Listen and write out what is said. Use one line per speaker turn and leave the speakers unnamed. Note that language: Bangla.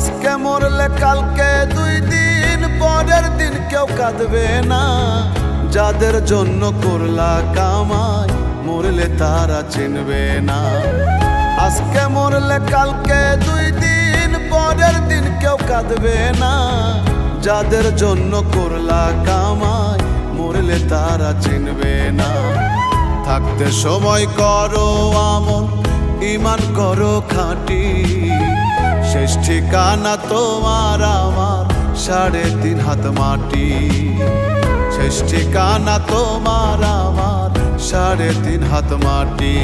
আজকে মরলে কালকে 2 দিন পরের দিন কেউ কাঁদবে না। যাদের জন্য করলা কামাই মরলে তারা চিনবে না। আজকে মরলে কালকে 2 দিন পরের দিন কেউ কাঁদবে না। যাদের জন্য করলা কামাই মরলে তারা চিনবে না। থাকতে সময় করো আমল, ঈমান করো খাঁটি। শেষ ঠিকানা তোমার আমার 3.5 হাত মাটি। শেষ ঠিকানা তোমার আমার 3.5 হাত মাটি।